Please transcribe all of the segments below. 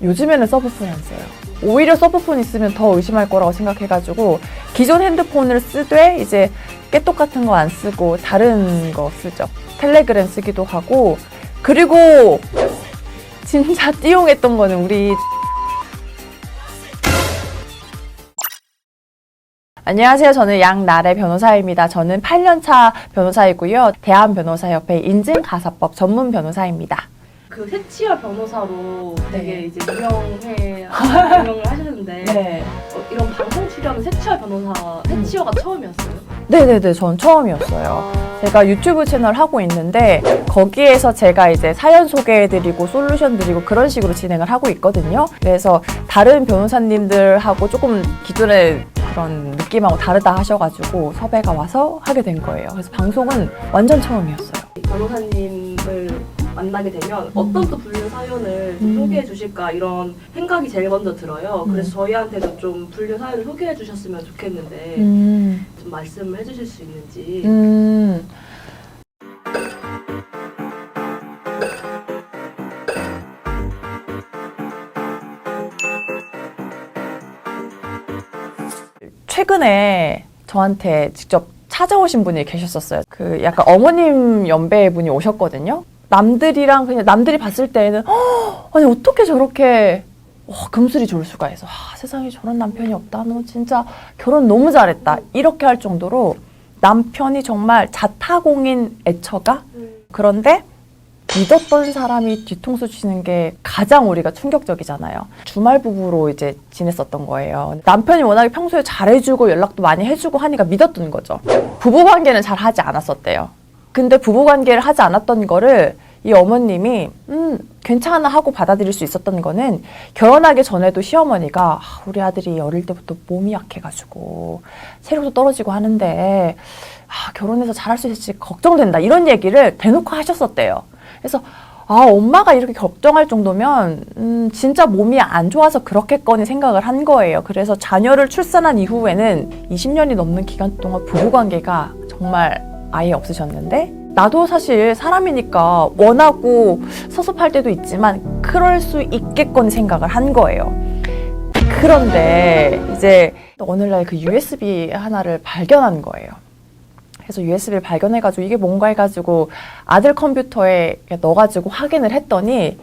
요즘에는 서브폰이 안 써요. 오히려 서브폰 있으면 더 의심할 거라고 생각해가지고 기존 핸드폰을 쓰되 이제 깨똑 같은 거 안 쓰고 다른 거 쓰죠. 텔레그램 쓰기도 하고. 그리고 진짜 띠용했던 거는 우리 안녕하세요. 저는 양나래 변호사입니다. 저는 8년차 변호사이고요. 대한변호사협회 인증가사법 전문 변호사입니다. 그 새치열 변호사로 되게 네. 이제 유명을 하셨는데 네. 이런 방송 출연은 새치열 변호사 새치열가 처음이었어요? 네네네. 전 처음이었어요. 제가 유튜브 채널 하고 있는데 거기에서 제가 이제 사연 소개해드리고 솔루션 드리고 그런 식으로 진행을 하고 있거든요. 그래서 다른 변호사님들하고 조금 기존의 그런 느낌하고 다르다 하셔가지고 섭외가 와서 하게 된 거예요. 그래서 방송은 완전 처음이었어요. 변호사님을 만나게 되면 어떤 또 불륜 사연을 소개해 주실까 이런 생각이 제일 먼저 들어요. 그래서 저희한테도 좀 불륜 사연을 소개해 주셨으면 좋겠는데 좀 말씀을 해주실 수 있는지. 최근에 저한테 직접 찾아오신 분이 계셨었어요. 그 약간 어머님 연배 분이 오셨거든요. 남들이랑 그냥 남들이 봤을 때는 아니 어떻게 저렇게 금슬이 좋을 수가 있어. 세상에 저런 남편이 없다. 너 진짜 결혼 너무 잘했다. 이렇게 할 정도로 남편이 정말 자타공인 애처가. 그런데 믿었던 사람이 뒤통수 치는 게 가장 우리가 충격적이잖아요. 주말 부부로 이제 지냈었던 거예요. 남편이 워낙에 평소에 잘해주고 연락도 많이 해주고 하니까 믿었던 거죠. 부부관계는 잘 하지 않았었대요. 근데 부부관계를 하지 않았던 거를 이 어머님이 괜찮아 하고 받아들일 수 있었던 거는 결혼하기 전에도 시어머니가 우리 아들이 어릴 때부터 몸이 약해가지고 체력도 떨어지고 하는데 결혼해서 잘할 수 있을지 걱정된다. 이런 얘기를 대놓고 하셨었대요. 그래서 엄마가 이렇게 걱정할 정도면 진짜 몸이 안 좋아서 그렇겠거니 생각을 한 거예요. 그래서 자녀를 출산한 이후에는 20년이 넘는 기간 동안 부부관계가 정말 아예 없으셨는데 나도 사실 사람이니까 원하고 섭섭할 때도 있지만 그럴 수 있겠거니 생각을 한 거예요. 그런데 이제 오늘날 그 USB 하나를 발견한 거예요. 그래서 USB를 발견해가지고 이게 뭔가 해가지고 아들 컴퓨터에 넣어가지고 확인을 했더니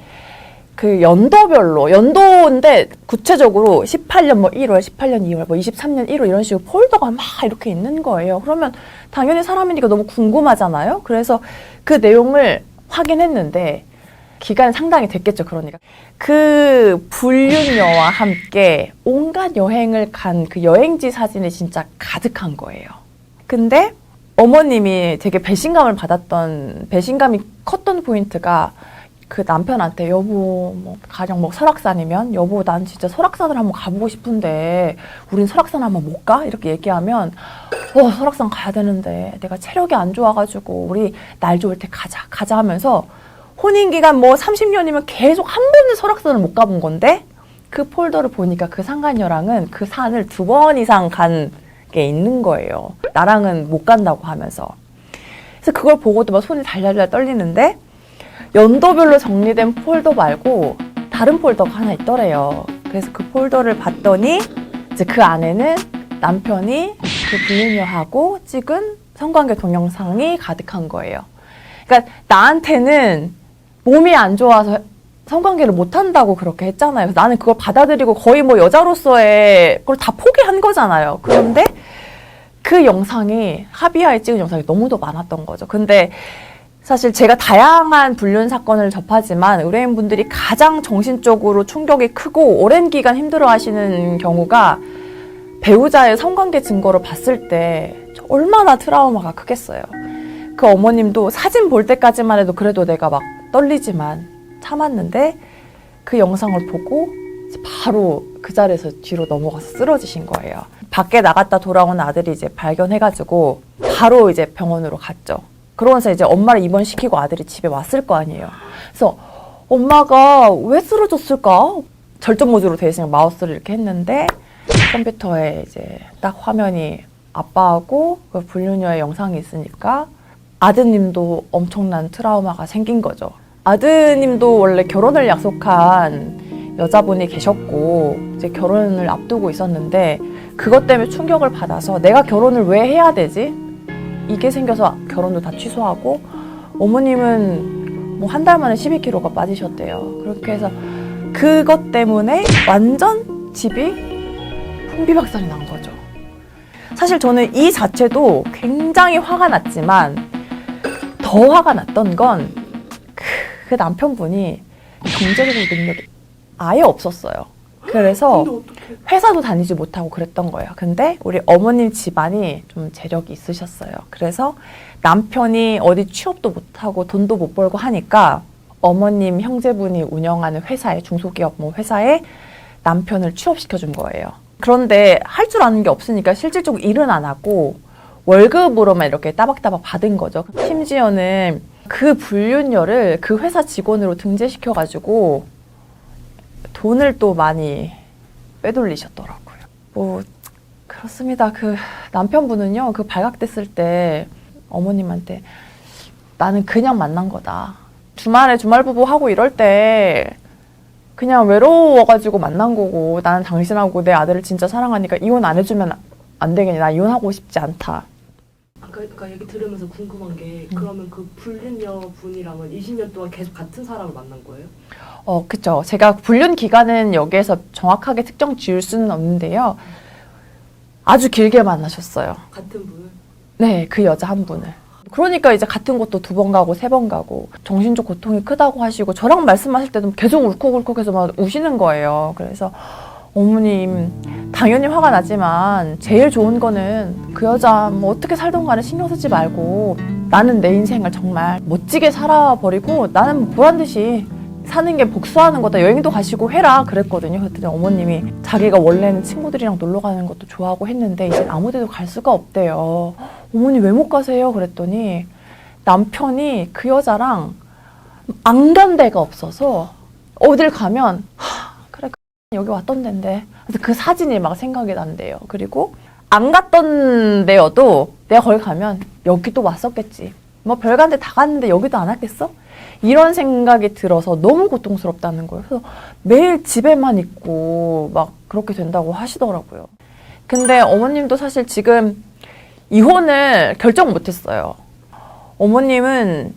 그 연도인데 구체적으로 18년 뭐 1월, 18년 2월, 뭐 23년 1월 이런 식으로 폴더가 막 이렇게 있는 거예요. 그러면 당연히 사람이니까 너무 궁금하잖아요. 그래서 그 내용을 확인했는데 기간이 상당히 됐겠죠. 그러니까 그 불륜녀와 함께 온갖 여행을 간 그 여행지 사진이 진짜 가득한 거예요. 근데 어머님이 되게 배신감이 컸던 포인트가 그 남편한테 여보 뭐 가령 뭐 설악산이면 여보 난 진짜 설악산을 한번 가보고 싶은데 우린 설악산 한번 못 가? 이렇게 얘기하면 설악산 가야 되는데 내가 체력이 안 좋아가지고 우리 날 좋을 때 가자 하면서 혼인기간 뭐 30년이면 계속 한 번도 설악산을 못 가본 건데 그 폴더를 보니까 그 상간녀랑은 그 산을 2번 이상 간 게 있는 거예요. 나랑은 못 간다고 하면서. 그래서 그걸 보고도 막 손이 달달달 떨리는데 연도별로 정리된 폴더 말고 다른 폴더가 하나 있더래요. 그래서 그 폴더를 봤더니 이제 그 안에는 남편이 그 불륜녀하고 찍은 성관계 동영상이 가득한 거예요. 그러니까 나한테는 몸이 안 좋아서 성관계를 못 한다고 그렇게 했잖아요. 그래서 나는 그걸 받아들이고 거의 뭐 여자로서의 그걸 다 포기한 거잖아요. 그런데 그 영상이 합의하에 찍은 영상이 너무도 많았던 거죠. 근데 사실 제가 다양한 불륜 사건을 접하지만 의뢰인분들이 가장 정신적으로 충격이 크고 오랜 기간 힘들어하시는 경우가 배우자의 성관계 증거를 봤을 때 얼마나 트라우마가 크겠어요. 그 어머님도 사진 볼 때까지만 해도 그래도 내가 막 떨리지만 참았는데 그 영상을 보고 바로 그 자리에서 뒤로 넘어가서 쓰러지신 거예요. 밖에 나갔다 돌아온 아들이 이제 발견해가지고 바로 이제 병원으로 갔죠. 그러면서 이제 엄마를 입원시키고 아들이 집에 왔을 거 아니에요. 그래서 엄마가 왜 쓰러졌을까? 절전 모드로 돼 있으니까 마우스를 이렇게 했는데 컴퓨터에 이제 딱 화면이 아빠하고 그 불륜녀의 영상이 있으니까 아드님도 엄청난 트라우마가 생긴 거죠. 아드님도 원래 결혼을 약속한 여자분이 계셨고 이제 결혼을 앞두고 있었는데 그것 때문에 충격을 받아서 내가 결혼을 왜 해야 되지? 이게 생겨서 결혼도 다 취소하고 어머님은 뭐 한 달 만에 12kg가 빠지셨대요. 그렇게 해서 그것 때문에 완전 집이 풍비박산이 난 거죠. 사실 저는 이 자체도 굉장히 화가 났지만 더 화가 났던 건 그 남편분이 경제적으로 능력이 아예 없었어요. 그래서 근데 어떡해. 회사도 다니지 못하고 그랬던 거예요. 근데 우리 어머님 집안이 좀 재력이 있으셨어요. 그래서 남편이 어디 취업도 못하고 돈도 못 벌고 하니까 어머님 형제분이 운영하는 회사에, 중소기업 뭐 회사에 남편을 취업시켜준 거예요. 그런데 할 줄 아는 게 없으니까 실질적으로 일은 안 하고 월급으로만 이렇게 따박따박 받은 거죠. 심지어는 그 불륜녀를 그 회사 직원으로 등재시켜가지고 돈을 또 많이 빼돌리셨더라고요. 뭐 그렇습니다. 그 남편분은요, 그 발각됐을 때 어머님한테 나는 그냥 만난 거다. 주말에 주말부부 하고 이럴 때 그냥 외로워가지고 만난 거고 나는 당신하고 내 아들을 진짜 사랑하니까 이혼 안 해주면 안 되겠니? 나 이혼하고 싶지 않다. 그러니까 얘기 들으면서 궁금한 게 그러면 그 불륜녀 분이랑은 20년 동안 계속 같은 사람을 만난 거예요? 그쵸. 제가 불륜 기간은 여기에서 정확하게 특정 지을 수는 없는데요. 아주 길게 만나셨어요. 같은 분을? 네, 그 여자 한 분을. 그러니까 이제 같은 곳도 2번 가고 3번 가고 정신적 고통이 크다고 하시고 저랑 말씀하실 때도 계속 울컥울컥해서 막 우시는 거예요. 그래서 어머님 당연히 화가 나지만 제일 좋은 거는 그 여자 뭐 어떻게 살던 간에 신경 쓰지 말고 나는 내 인생을 정말 멋지게 살아버리고 나는 보란 듯이 사는 게 복수하는 거다. 여행도 가시고 해라 그랬거든요. 그랬더니 어머님이 자기가 원래는 친구들이랑 놀러 가는 것도 좋아하고 했는데 이제 아무 데도 갈 수가 없대요. 어머니 왜 못 가세요? 그랬더니 남편이 그 여자랑 안 간 데가 없어서 어딜 가면 그래 여기 왔던 데인데 그래서 그 사진이 막 생각이 난대요. 그리고 안 갔던 데여도 내가 거기 가면 여기도 왔었겠지. 뭐 별간 데 다 갔는데 여기도 안 왔겠어? 이런 생각이 들어서 너무 고통스럽다는 거예요. 그래서 매일 집에만 있고 막 그렇게 된다고 하시더라고요. 근데 어머님도 사실 지금 이혼을 결정 못했어요. 어머님은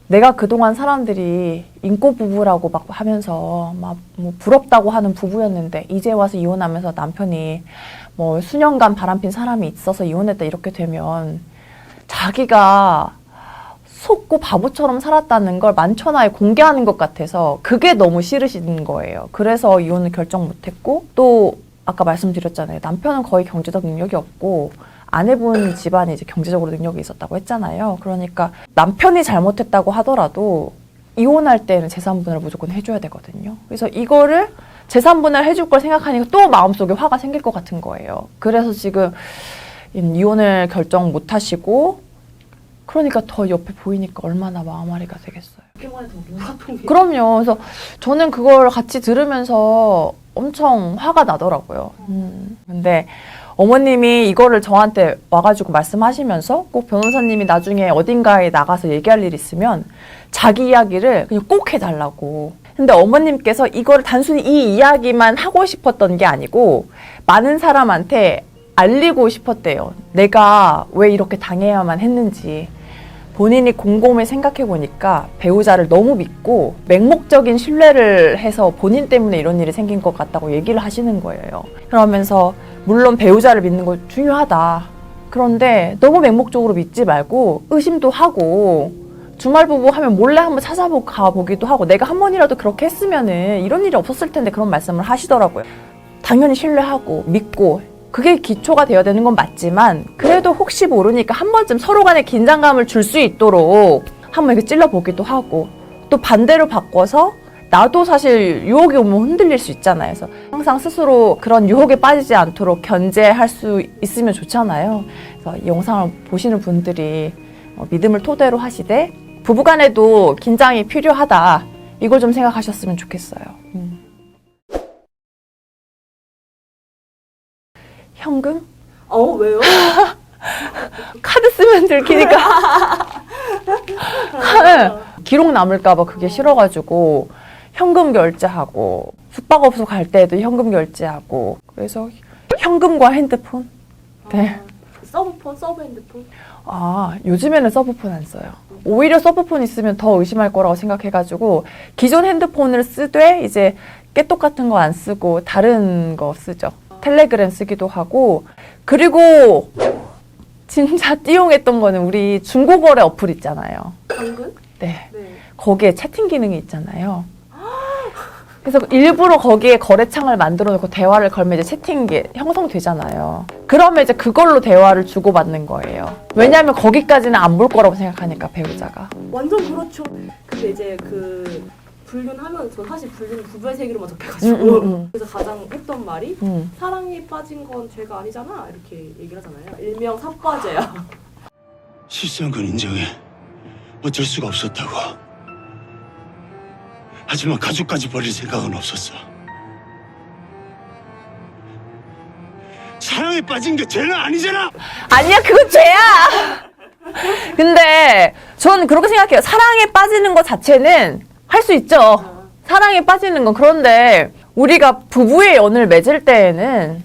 내가 그동안 사람들이 인고 부부라고 막 하면서 막 뭐 부럽다고 하는 부부였는데 이제 와서 이혼하면서 남편이 뭐 수년간 바람핀 사람이 있어서 이혼했다 이렇게 되면 자기가 속고 바보처럼 살았다는 걸 만천하에 공개하는 것 같아서 그게 너무 싫으신 거예요. 그래서 이혼을 결정 못했고 또 아까 말씀드렸잖아요. 남편은 거의 경제적 능력이 없고 아내분 집안이 이제 경제적으로 능력이 있었다고 했잖아요. 그러니까 남편이 잘못했다고 하더라도 이혼할 때는 재산분할 무조건 해줘야 되거든요. 그래서 이거를 재산분할 해줄 걸 생각하니까 또 마음속에 화가 생길 것 같은 거예요. 그래서 지금 이혼을 결정 못 하시고 그러니까 더 옆에 보이니까 얼마나 마음앓이가 되겠어요. 이렇게만 해도 누가 통해? 그럼요. 그래서 저는 그걸 같이 들으면서 엄청 화가 나더라고요. 근데 어머님이 이거를 저한테 와가지고 말씀하시면서 꼭 변호사님이 나중에 어딘가에 나가서 얘기할 일 있으면 자기 이야기를 그냥 꼭 해달라고. 근데 어머님께서 이거를 단순히 이 이야기만 하고 싶었던 게 아니고 많은 사람한테 알리고 싶었대요. 내가 왜 이렇게 당해야만 했는지. 본인이 곰곰이 생각해보니까 배우자를 너무 믿고 맹목적인 신뢰를 해서 본인 때문에 이런 일이 생긴 것 같다고 얘기를 하시는 거예요. 그러면서 물론 배우자를 믿는 거 중요하다. 그런데 너무 맹목적으로 믿지 말고 의심도 하고 주말부부 하면 몰래 한번 찾아보기도 하고 내가 한 번이라도 그렇게 했으면은 이런 일이 없었을 텐데 그런 말씀을 하시더라고요. 당연히 신뢰하고 믿고 그게 기초가 되어야 되는 건 맞지만 그래도 혹시 모르니까 한 번쯤 서로 간에 긴장감을 줄 수 있도록 한번 이렇게 찔러보기도 하고 또 반대로 바꿔서 나도 사실 유혹이 오면 흔들릴 수 있잖아요. 그래서 항상 스스로 그런 유혹에 빠지지 않도록 견제할 수 있으면 좋잖아요. 그래서 이 영상을 보시는 분들이 믿음을 토대로 하시되 부부간에도 긴장이 필요하다. 이걸 좀 생각하셨으면 좋겠어요. 현금? 왜요? 카드 쓰면 들키니까 기록 남을까봐 그게 싫어가지고 현금 결제하고 숙박업소 갈 때도 현금 결제하고 그래서 현금과 핸드폰? 네. 서브폰, 서브 핸드폰? 요즘에는 서브폰 안 써요. 오히려 서브폰 있으면 더 의심할 거라고 생각해가지고 기존 핸드폰을 쓰되 이제 깨똑 같은 거 안 쓰고 다른 거 쓰죠. 텔레그램 쓰기도 하고 그리고 진짜 띠용했던 거는 우리 중고거래 어플 있잖아요. 당근? 네. 네. 거기에 채팅 기능이 있잖아요. 그래서 일부러 거기에 거래창을 만들어 놓고 대화를 걸면 이제 채팅이 형성되잖아요. 그러면 이제 그걸로 대화를 주고받는 거예요. 왜냐하면 거기까지는 안 볼 거라고 생각하니까 배우자가. 완전 그렇죠. 근데 이제 그 불륜하면 저 사실 불륜 부부의 세계로만 접해가지고 그래서 가장 했던 말이 사랑에 빠진 건 죄가 아니잖아 이렇게 얘기를 하잖아요. 일명 삿바죄야. 실수한 건 인정해. 어쩔 수가 없었다고. 하지만 가족까지 버릴 생각은 없었어. 사랑에 빠진 게 죄는 아니잖아. 아니야, 그건 죄야. 근데 전 그렇게 생각해요. 사랑에 빠지는 것 자체는 할 수 있죠. 사랑에 빠지는 건. 그런데 우리가 부부의 연을 맺을 때에는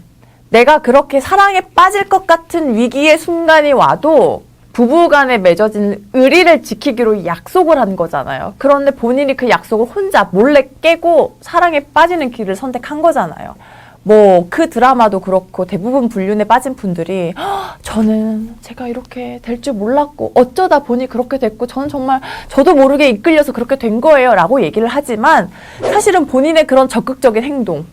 내가 그렇게 사랑에 빠질 것 같은 위기의 순간이 와도 부부간에 맺어진 의리를 지키기로 약속을 한 거잖아요. 그런데 본인이 그 약속을 혼자 몰래 깨고 사랑에 빠지는 길을 선택한 거잖아요. 뭐 그 드라마도 그렇고 대부분 불륜에 빠진 분들이 저는 제가 이렇게 될 줄 몰랐고 어쩌다 보니 그렇게 됐고 저는 정말 저도 모르게 이끌려서 그렇게 된 거예요 라고 얘기를 하지만 사실은 본인의 그런 적극적인 행동,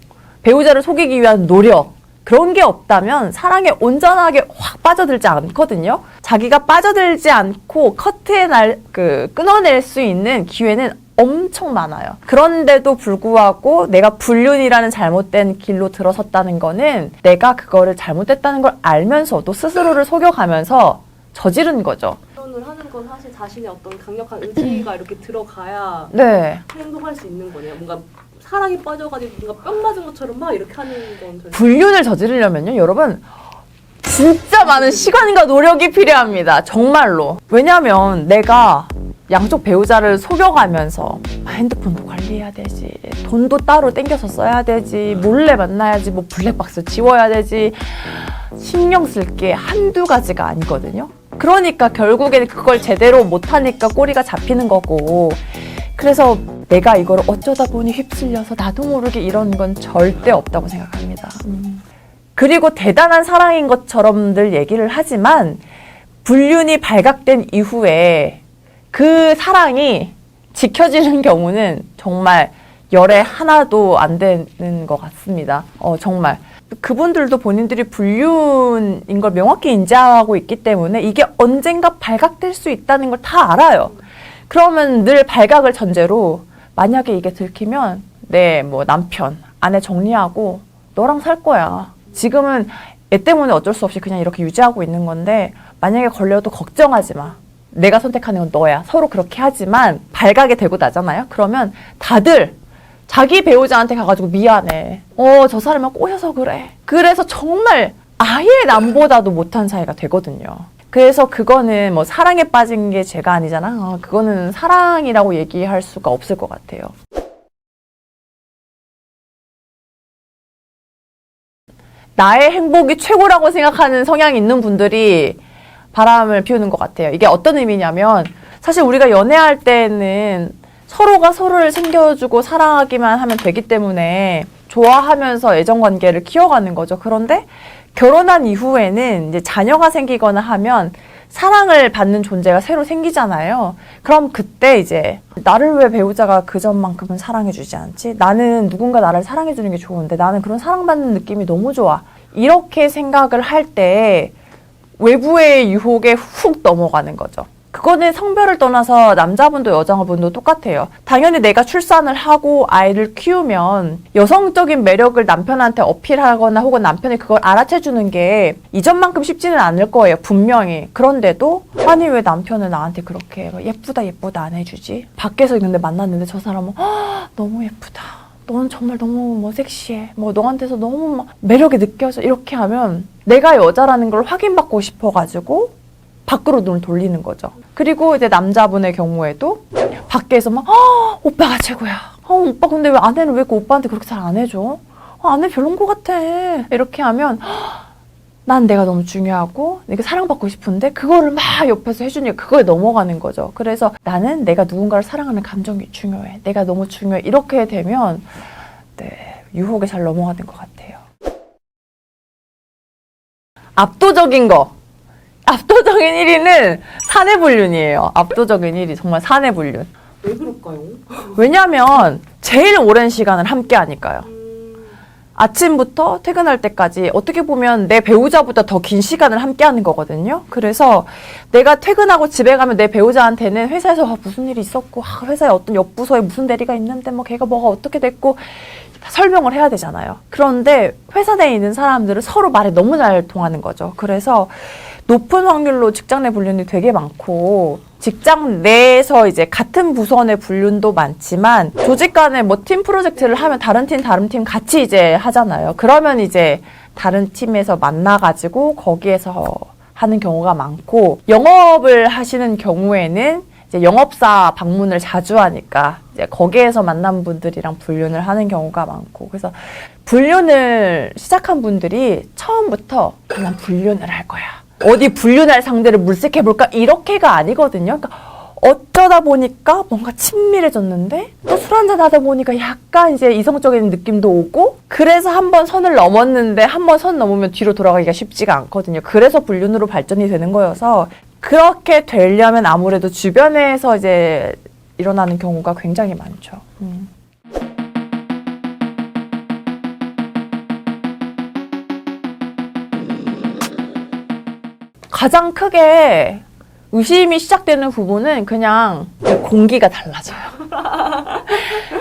배우자를 속이기 위한 노력 그런 게 없다면 사랑에 온전하게 확 빠져들지 않거든요. 자기가 빠져들지 않고 끊어낼 수 있는 기회는 엄청 많아요. 그런데도 불구하고 내가 불륜이라는 잘못된 길로 들어섰다는 거는 내가 그거를 잘못했다는 걸 알면서도 스스로를 속여가면서 저지른 거죠. 불륜을 하는 건 사실 자신의 어떤 강력한 의지가 이렇게 들어가야 네. 행동할 수 있는 거네요. 뭔가 사랑에 빠져가지고 뭔가 뿅 맞은 것처럼 막 이렇게 하는 건 절대. 불륜을 저지르려면요, 여러분 진짜 많은 시간과 노력이 필요합니다. 정말로. 왜냐면 내가 양쪽 배우자를 속여가면서 핸드폰도 관리해야 되지, 돈도 따로 땡겨서 써야 되지, 몰래 만나야지, 뭐 블랙박스 지워야 되지, 신경 쓸 게 한두 가지가 아니거든요. 그러니까 결국에는 그걸 제대로 못하니까 꼬리가 잡히는 거고, 그래서 내가 이걸 어쩌다 보니 휩쓸려서 나도 모르게 이런 건 절대 없다고 생각합니다. 그리고 대단한 사랑인 것처럼 늘 얘기를 하지만 불륜이 발각된 이후에 그 사랑이 지켜지는 경우는 정말 열에 하나도 안 되는 것 같습니다. 정말. 그분들도 본인들이 불륜인 걸 명확히 인지하고 있기 때문에 이게 언젠가 발각될 수 있다는 걸 다 알아요. 그러면 늘 발각을 전제로 만약에 이게 들키면 내 뭐 남편, 아내 정리하고 너랑 살 거야. 지금은 애 때문에 어쩔 수 없이 그냥 이렇게 유지하고 있는 건데 만약에 걸려도 걱정하지 마. 내가 선택하는 건 너야. 서로 그렇게 하지만 발각이 되고 나잖아요. 그러면 다들 자기 배우자한테 가가지고 미안해. 저 사람이 꼬여서 그래. 그래서 정말 아예 남보다도 못한 사이가 되거든요. 그래서 그거는 뭐 사랑에 빠진 게 죄가 아니잖아. 그거는 사랑이라고 얘기할 수가 없을 것 같아요. 나의 행복이 최고라고 생각하는 성향이 있는 분들이 바람을 피우는 것 같아요. 이게 어떤 의미냐면 사실 우리가 연애할 때는 서로가 서로를 챙겨주고 사랑하기만 하면 되기 때문에 좋아하면서 애정관계를 키워가는 거죠. 그런데 결혼한 이후에는 이제 자녀가 생기거나 하면 사랑을 받는 존재가 새로 생기잖아요. 그럼 그때 이제 나를 왜 배우자가 그전만큼은 사랑해주지 않지? 나는 누군가 나를 사랑해주는 게 좋은데 나는 그런 사랑받는 느낌이 너무 좋아. 이렇게 생각을 할 때 외부의 유혹에 훅 넘어가는 거죠. 그거는 성별을 떠나서 남자분도 여자분도 똑같아요. 당연히 내가 출산을 하고 아이를 키우면 여성적인 매력을 남편한테 어필하거나 혹은 남편이 그걸 알아채주는 게 이전만큼 쉽지는 않을 거예요. 분명히. 그런데도 아니 왜 남편은 나한테 그렇게 예쁘다 안 해주지? 밖에서 근데 만났는데 저 사람은 너무 예쁘다. 넌 정말 너무 섹시해. 너한테서 너무 매력이 느껴져. 이렇게 하면 내가 여자라는 걸 확인받고 싶어가지고 밖으로 눈을 돌리는 거죠. 그리고 이제 남자분의 경우에도 밖에서 오빠가 최고야. 오빠 근데 왜 아내는 왜 그 오빠한테 그렇게 잘 안 해줘? 아내 별론 것 같아. 이렇게 하면 난 내가 너무 중요하고 내가 사랑받고 싶은데 그거를 막 옆에서 해주니까 그거에 넘어가는 거죠. 그래서 나는 내가 누군가를 사랑하는 감정이 중요해. 내가 너무 중요해. 이렇게 되면 네, 유혹에 잘 넘어가는 것 같아요. 압도적인 1위는 사내불륜이에요. 압도적인 1위 정말 사내불륜. 왜 그럴까요? 왜냐하면 제일 오랜 시간을 함께 하니까요. 아침부터 퇴근할 때까지 어떻게 보면 내 배우자보다 더 긴 시간을 함께 하는 거거든요. 그래서 내가 퇴근하고 집에 가면 내 배우자한테는 회사에서 무슨 일이 있었고 회사에 어떤 옆 부서에 무슨 대리가 있는데 뭐 걔가 뭐가 어떻게 됐고 설명을 해야 되잖아요. 그런데 회사 내에 있는 사람들은 서로 말이 너무 잘 통하는 거죠. 그래서 높은 확률로 직장 내 불륜이 되게 많고 직장 내에서 이제 같은 부서 내 불륜도 많지만 조직 간에 뭐 팀 프로젝트를 하면 다른 팀 같이 이제 하잖아요. 그러면 이제 다른 팀에서 만나가지고 거기에서 하는 경우가 많고 영업을 하시는 경우에는 이제 영업사 방문을 자주 하니까 이제 거기에서 만난 분들이랑 불륜을 하는 경우가 많고 그래서 불륜을 시작한 분들이 처음부터 난 불륜을 할 거야. 어디 불륜할 상대를 물색해볼까? 이렇게가 아니거든요. 그러니까 어쩌다 보니까 뭔가 친밀해졌는데 또 술 한잔 하다 보니까 약간 이제 이성적인 느낌도 오고 그래서 한번 선을 넘었는데 한번 선 넘으면 뒤로 돌아가기가 쉽지가 않거든요. 그래서 불륜으로 발전이 되는 거여서 그렇게 되려면 아무래도 주변에서 이제 일어나는 경우가 굉장히 많죠. 가장 크게 의심이 시작되는 부분은 그냥 공기가 달라져요.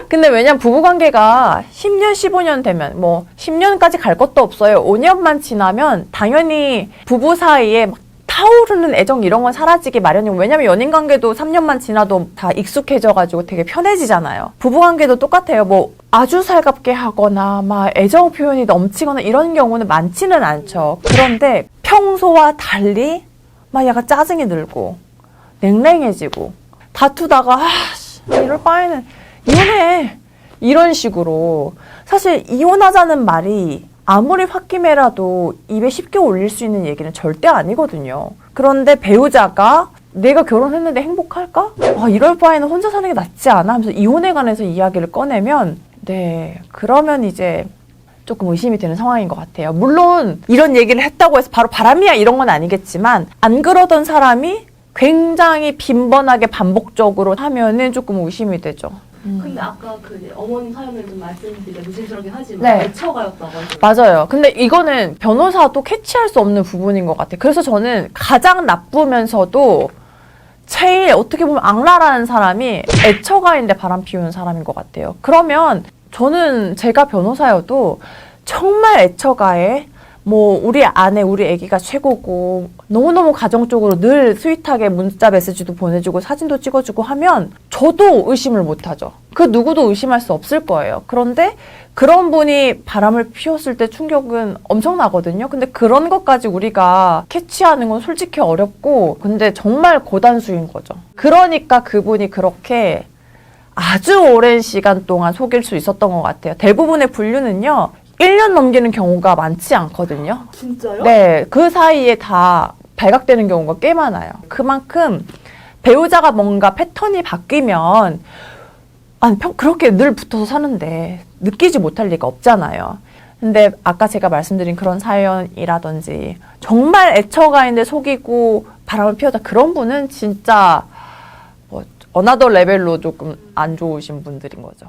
근데 왜냐면 부부관계가 10년, 15년 되면 뭐 10년까지 갈 것도 없어요. 5년만 지나면 당연히 부부 사이에 막 타오르는 애정 이런 건 사라지기 마련이고 왜냐면 연인관계도 3년만 지나도 다 익숙해져가지고 되게 편해지잖아요. 부부관계도 똑같아요. 뭐 아주 살갑게 하거나 막 애정 표현이 넘치거나 이런 경우는 많지는 않죠. 그런데 평소와 달리 막 약간 짜증이 늘고 냉랭해지고 다투다가 이럴 바에는 이혼해 이런 식으로 사실 이혼하자는 말이 아무리 홧김에라도 입에 쉽게 올릴 수 있는 얘기는 절대 아니거든요. 그런데 배우자가 내가 결혼했는데 행복할까? 이럴 바에는 혼자 사는 게 낫지 않아? 하면서 이혼에 관해서 이야기를 꺼내면 네 그러면 이제 조금 의심이 되는 상황인 것 같아요. 물론 이런 얘기를 했다고 해서 바로 바람이야 이런 건 아니겠지만 안 그러던 사람이 굉장히 빈번하게 반복적으로 하면은 조금 의심이 되죠. 근데 아까 그 이제 어머님 사연을 좀 말씀드리면 조심스럽긴 하지만 네. 애처가였다고 하셨어요. 맞아요. 근데 이거는 변호사도 캐치할 수 없는 부분인 것 같아요. 그래서 저는 가장 나쁘면서도 제일 어떻게 보면 악랄한 사람이 애처가인데 바람 피우는 사람인 것 같아요. 그러면 저는 제가 변호사여도 정말 애처가에 뭐 우리 아내, 우리 아기가 최고고 너무너무 가정적으로 늘 스윗하게 문자 메시지도 보내주고 사진도 찍어주고 하면 저도 의심을 못하죠. 그 누구도 의심할 수 없을 거예요. 그런데 그런 분이 바람을 피웠을 때 충격은 엄청나거든요. 근데 그런 것까지 우리가 캐치하는 건 솔직히 어렵고 근데 정말 고단수인 거죠. 그러니까 그분이 그렇게 아주 오랜 시간 동안 속일 수 있었던 것 같아요. 대부분의 불륜은요. 1년 넘기는 경우가 많지 않거든요. 진짜요? 네, 그 사이에 다 발각되는 경우가 꽤 많아요. 그만큼 배우자가 뭔가 패턴이 바뀌면 그렇게 늘 붙어서 사는데 느끼지 못할 리가 없잖아요. 근데 아까 제가 말씀드린 그런 사연이라든지 정말 애처가인데 속이고 바람을 피우다 그런 분은 진짜 어나더 레벨로 조금 안 좋으신 분들인 거죠.